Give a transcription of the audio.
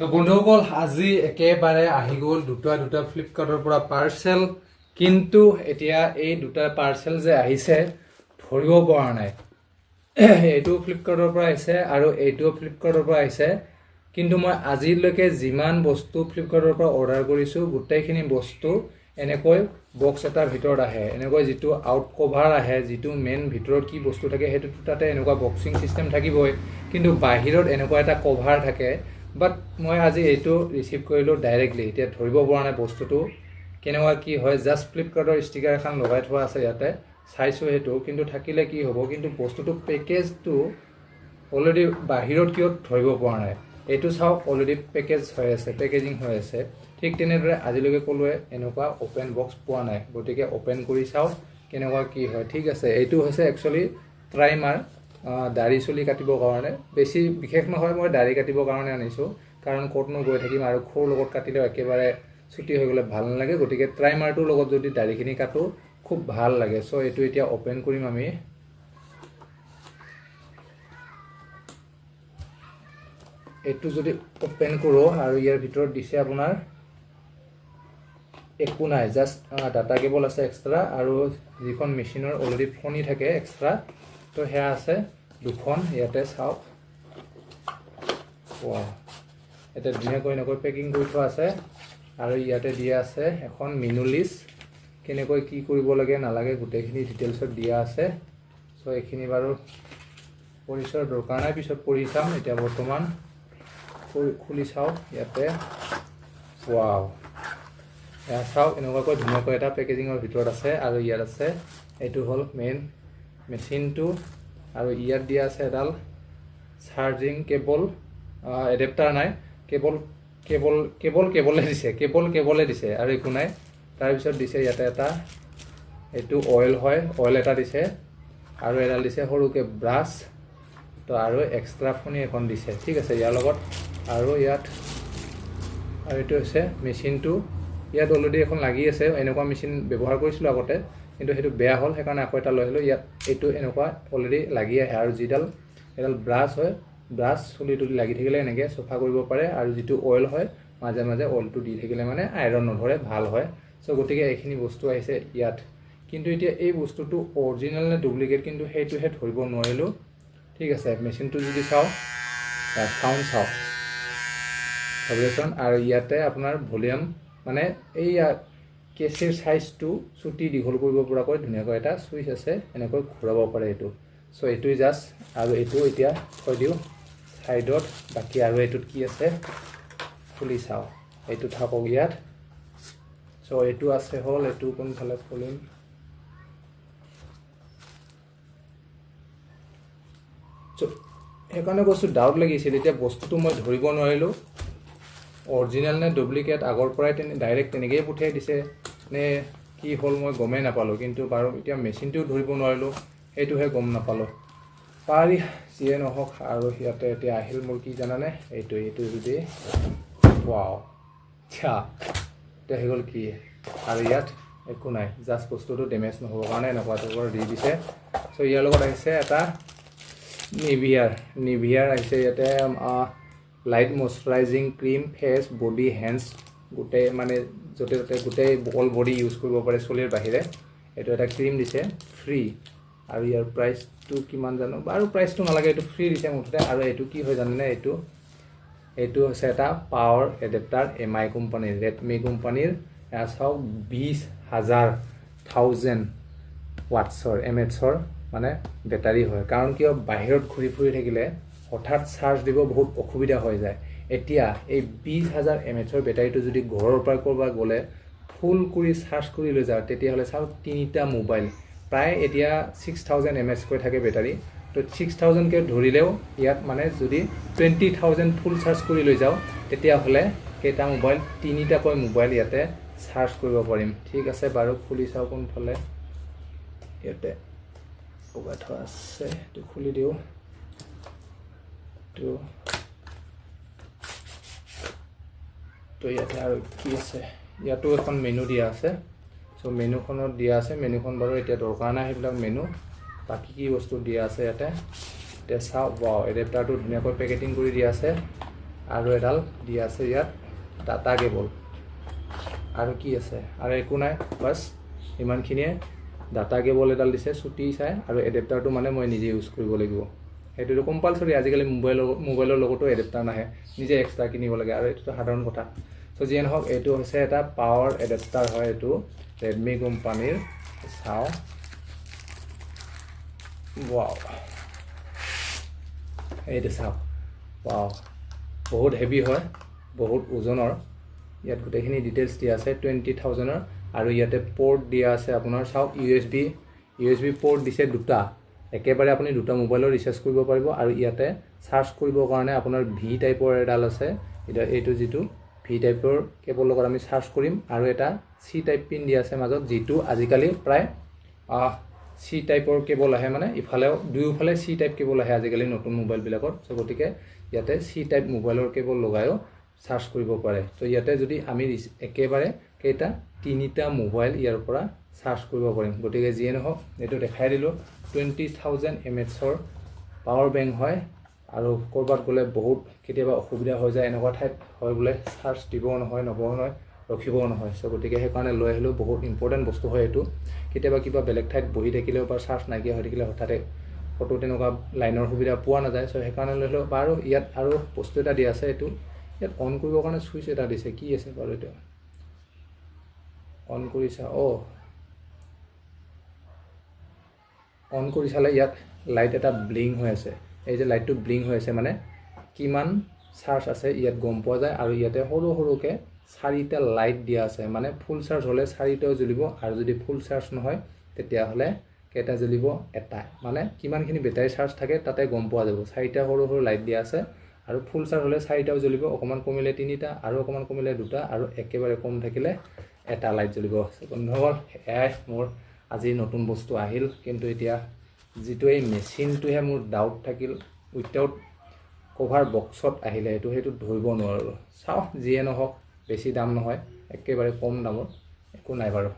তো বন্ধুসকল আজি একেবাৰে আহি গ'ল দুটা ফ্লিপকাৰ্টৰ পৰা পাৰ্চেল কিন্তু এতিয়া এই দুটা পাৰ্চেল যে আহিছে ধৰিব পৰা নাই এইটো ফ্লিপকাৰ্টৰ পৰা আহিছে আৰু এইটো ফ্লিপকাৰ্টৰ পৰা আহিছে কিন্তু মই আজিলৈকে যিমান বস্তু ফ্লিপকাৰ্টৰ পৰা অৰ্ডাৰ কৰিছো গোটেইখিনি বস্তু এনেকৈ বক্স এটাৰ ভিতৰত আহে এনেকৈ যেটো আউট কভাৰ আহে যেটো মেইন ভিতৰত কি বস্তু থাকে হেতু তাতে এনেকুৱা বক্সিং সিস্টেম থাকিবই কিন্তু বাহিৰত এনেকুৱা এটা কভাৰ থাকে বাট মই আজি এইটো ৰিসিভ কৰিলো ডাইৰেক্টলি এতিয়া ধৰিব পৰা নাই বস্তুটো কেনেকুৱা কি হয় জাস্ট ফ্লিপকাৰ্টৰ ষ্টিকাৰ এখন লগাই থোৱা আছে ইয়াতে চাইছো হেতু কিন্তু থাকিলে কি হ'ব কিন্তু বস্তুটো পেকেজটো অলৰেডি বাহিৰত কিয় ধৰিব পৰা নাই এইটো চাও অলৰেডি পেকেজ হৈ আছে পেকেজিং হৈ আছে ঠিক তেনেদৰে আজিলৈকে কলোৱে এনেকুৱা ওপেন বক্স পোৱা নাই গতিকে ওপেন কৰি চাও কেনেকুৱা কি হয় ঠিক আছে এইটো হৈছে একচুয়ালি ট্ৰাইমাৰ দাড়ি চুলি কাটিবৰ কাৰণে বেছি বিশেষ নহয় মই দাড়ি কাটিবৰ কাৰণে আনিছো কাৰণ কোটনো গৈ থাকিম আৰু খোৰ লগত কাটিলে একেবাৰে ছুটি হৈ গলে ভাল নালাগে গতিকে ট্ৰাইমাৰটোৰ লগত যদি দাড়িখিনি কাটো খুব ভাল লাগে সো এইটো এতিয়া ওপেন কৰিম আমি এইটো যদি ওপেন কৰো আৰু ইয়াৰ ভিতৰত দিছে আপোনাৰ একো নাই জাস্ট ডাটা কেবল আছে এক্সট্ৰা আৰু যিখন মেচিনৰ অলৰেডি ফোনি থাকে এক্সট্ৰা তো হেয়া আছে দুখন ইয়াতে চাও ওয়া এটা ধুনীয়াকৈ এনেকৈ পেকিং কৰি থোৱা আছে আৰু ইয়াতে দিয়া আছে এখন মেনু লিষ্ট কেনেকৈ কি কৰিব লাগে নালাগে গোটেইখিনি ডিটেইলছত দিয়া আছে সো এইখিনি বাৰু পৰিচয়ৰ দৰকাৰ নাই পিছত পঢ়ি চাম এতিয়া বৰ্তমান খুলি চাও ইয়াতে ওয়াও এয়া চাও এনেকুৱাকৈ ধুনীয়াকৈ এটা পেকেজিঙৰ ভিতৰত আছে আৰু ইয়াত আছে এইটো হল মেইন মেচিনটো আৰু ইয়াত দিয়া আছে এডাল চাৰ্জিং কেবল এডাপ্টাৰ নাই কেবলে দিছে আৰু একো নাই তাৰ পিছত দিছে ইয়াতে এটা এটো অয়েল হয় অয়েল এটা দিছে আৰু এডাল দিছে সৰুকে ব্ৰাছ তো আৰু এক্সট্ৰা ফোনি এখন দিছে ঠিক আছে ইয়াৰ লগত আৰু ইয়াত আৰু এটো হৈছে মেচিনটো ইয়াত অলৰেডি এখন লাগি আছে এনেকুৱা মেচিন ব্যৱহাৰ কৰিছিল আগতে কিন্তু হেতু বেয়া হল হেকাৰণে আকৌ এটা লৈ আহিলো ইয়াত এটো এনেকুৱা অলৰেডি লাগি আহে আৰু জিডাল এডাল ব্ৰাছ হয় ব্ৰাছ চুলি তুলি লাগি থাকিলে এনেকে সফা কৰিব পাৰে আৰু যেটো অয়েল হয় মাজে মাজে অয়েলটো দি থাকিলে মানে আইৰন নধৰে ভাল হয় সো গতিকে এইখিনি বস্তু আহিছে ইয়াত কিন্তু এতিয়া এই বস্তুটো অৰিজিনাল নে ডুপ্লিকেট কিন্তু হেতুহে ধৰিব নোৱাৰিলো ঠিক আছে মেচিনটো যদি চাও সাউন্ড চাও ভাইব্ৰেচন আৰু ইয়াতে আপোনাৰ ভলিউম মানে এই কেসেৰ সাইজটো ছুটি দীঘল কৰিব পৰাকৈ ধুনীয়াকৈ এটা সুইচ আছে এনেকৈ ঘূৰাব পাৰে এটো সো এটো জাস্ট আৰু এটো এতিয়া থৈ দিও সাইডত বাকি আৰু এটোত কি আছে খুলি চাও এটো থাকক ইয়াত সো এটো আছে হল এটো কোন ফালে খুলিম সো একানে বস্তু ডাউট লাগিছিল এতিয়া বস্তুটো মই ধৰিব নোৱাৰিলো অৰিজিনাল নে ডুপ্লিকেট আগৰ পৰাই ডাইৰেক্ট তেনেকৈ পঠিয়াই দিছে নে কি হল মই গমে নাপালো কিন্তু বাৰু এতিয়া মেচিনটো ধৰিব নোৱাৰিলো এইটোহে গম নাপালো পাৰি যিয়ে নহওক আৰু ইয়াতে এতিয়া আহিল মোৰ কি জানানে এইটো যদি ওয়াও চা এটা হেগল কি আৰু ইয়াত একো নাই জাস্ট বস্তুটো ড্যামেজ নহব কাৰণে এনেকুৱা ধৰণৰ দি দিছে সো ইয়াৰ লগত আহিছে এটা নিভিয়াৰ আহিছে ইয়াতে light moisturising cream face body hands গোটে মানে যতে ততে গোটে অল বডি ইউজ কৰিব পাৰে চলিৰ বাহিৰে এটো এটা ক্ৰীম দিছে ফ্ৰী আৰু ইয়াৰ প্ৰাইসটো কিমান জানো আৰু প্ৰাইসটো নালাগে এটো ফ্ৰী দিছে মুঠতে আৰু এটো কি হয় জানেনে এটো হৈছে এটা পাৱাৰ এডাপ্টাৰ এমআই কোম্পানীৰ ৰেডমি কোম্পানীৰ এছাও 20000 ওয়াটছৰ এমএচৰ মানে বেটাৰী হয় কাৰণ কিয় বাহিৰত ঘূৰি ফুৰি থাকিলে হঠাৎ চাৰ্জ দিব বহুত অসুবিধা হৈ যায় এতিয়া এই 20000 এমএচৰ বেটাৰীটো যদি ঘৰৰ পৰা কৰবা গলে ফুল কৰি চাৰ্জ কৰি লৈ যাও তেতিয়া হলে চাও তিনিটা মোবাইল প্ৰায় এতিয়া 6000 এমএচ কৈ থাকে বেটাৰী তো 6000 কে ধৰিলেও ইয়াত মানে যদি 20000 ফুল চাৰ্জ কৰি লৈ যাও তেতিয়া হলে কেটা মোবাইল তিনিটা কৈ মোবাইল ইয়াতে চাৰ্জ কৰিব পাৰিম ঠিক আছে বাৰু খুলি চাও কোন ফালে ইয়াতে ওগাত আছে তো খুলি দিও তো ইয়াতে আৰু কি আছে ইয়াতো এখন মেনু দিয়া আছে সো মেনুখনত দিয়া আছে মেনুখন বাৰু এতিয়া দৰকাৰ নাই হেবিলাক মেনু বাকি কি বস্তু দিয়া আছে ইয়াতে চাও ওয়াও এডাপ্টাৰটো ধুনীয়াকৈ পেকেজিং কৰি দিয়া আছে আৰু এডাল দিয়া আছে ইয়াত ডাটা কেবল আৰু কি আছে আৰু একো নাই বাছ ইমানখিনিয়ে ডাটা কেবল এডাল দিছে চুটি চাই আৰু এডাপ্টাৰটো মানে মই নিজে ইউজ কৰিব লাগিব এইটোতো কম্পালসৰি আজিকালি মোবাইলৰ লগতো এডাপ্টাৰ নাহে নিজে এক্সট্ৰা কিনিব লাগে আৰু এইটোতো সাধাৰণ কথা সো যিয়ে নহওক এইটো হৈছে এটা পাৱাৰ এডাপ্টাৰ হয় এইটো Redmi কোম্পানীৰ চাওঁ ৱাও এইটো চাওক ৱাও বহুত হেভি হয় বহুত ওজনৰ ইয়াত গোটেইখিনি ডিটেইলছ দিয়া আছে 20,000ৰ আৰু ইয়াতে পোৰ্ট দিয়া আছে আপোনাৰ চাওক USB পোৰ্ট দিছে দুটা একেবাৰে আপুনি দুটা মোবাইলৰ ৰিচাৰ্জ কৰিব পাৰিব আৰু ইয়াতে চাৰ্জ কৰিবৰ কাৰণে আপোনাৰ ভি টাইপৰ এডাল আছে এইটো যিটো ভি টাইপৰ কেবল লগত আমি চাৰ্জ কৰিম আৰু এটা চি টাইপ পিন দিয়া আছে মাজত যিটো আজিকালি প্ৰায় চি টাইপৰ কেবল আহে মানে ইফালেও দুয়োফালে চি টাইপ কেবল আহে আজিকালি নতুন মোবাইলবিলাকত সো গতিকে ইয়াতে চি টাইপ মোবাইলৰ কেবল লগায়ো চাৰ্জ কৰিব পাৰে তো ইয়াতে যদি আমি একেবাৰে কেইটা তিনিটা মোবাইল ইয়াৰ পৰা চাৰ্জ কৰিব পাৰিম গতিকে যিয়ে নহওক এইটো দেখাই দিলোঁ 20,000 mAhৰ পাৱাৰ বেংক হয় আৰু ক'ৰবাত গ'লে বহুত কেতিয়াবা অসুবিধা হৈ যায় এনেকুৱা ঠাইত হয় বোলে চাৰ্জ দিবও নহয় নবও নহয় ৰখিবও নহয় সো গতিকে সেইকাৰণে লৈ আহিলোঁ বহুত ইম্পৰ্টেণ্ট বস্তু হয় এইটো কেতিয়াবা কিবা বেলেগ ঠাইত বহি থাকিলেও বা চাৰ্জ নাইকিয়া হৈ থাকিলে হঠাতে ফটো তেনেকুৱা লাইনৰ সুবিধা পোৱা নাযায় সো সেইকাৰণে লৈ আহিলোঁ বাৰু ইয়াত আৰু বস্তু এটা দিয়া আছে এইটো ইয়াত অন কৰিবৰ কাৰণে চুইচ এটা দিছে কি আছে বাৰু এইটো অন কৰিছা অন কৰি চালে ইয়াত লাইট এটা ব্লিং হৈ আছে এই যে লাইটটো ব্লিং হৈ আছে মানে কিমান চাৰ্জ আছে ইয়াত গম পোৱা যায় আৰু ইয়াতে সৰু সৰুকৈ 4টা লাইট দিয়া আছে মানে ফুল চাৰ্জ হ'লে 4টাও জ্বলিব আৰু যদি ফুল চাৰ্জ নহয় তেতিয়াহ'লে কেইটা জ্বলিব এটা মানে কিমানখিনি বেটাৰী চাৰ্জ থাকে তাতে গম পোৱা যাব 4টা সৰু সৰু লাইট দিয়া আছে আৰু ফুল চাৰ্জ হ'লে 4টাও জ্বলিব অকণমান কমিলে 3টা আৰু অকণমান কমিলে 2টা আৰু একেবাৰে কম থাকিলে এটা লাইট জ্বলিব বন্ধুসকল এয়াই মোৰ আজি নতুন বস্তু আহিল কিন্তু এতিয়া যিটো এই মেচিনটোহে মোৰ ডাউট থাকিল উইথাউট কভাৰ বক্সত আহিলে সেইটো ধৰিব নোৱাৰোঁ চাওঁ যিয়ে নহওক বেছি দাম নহয় একেবাৰে কম দামত একো নাই বাৰু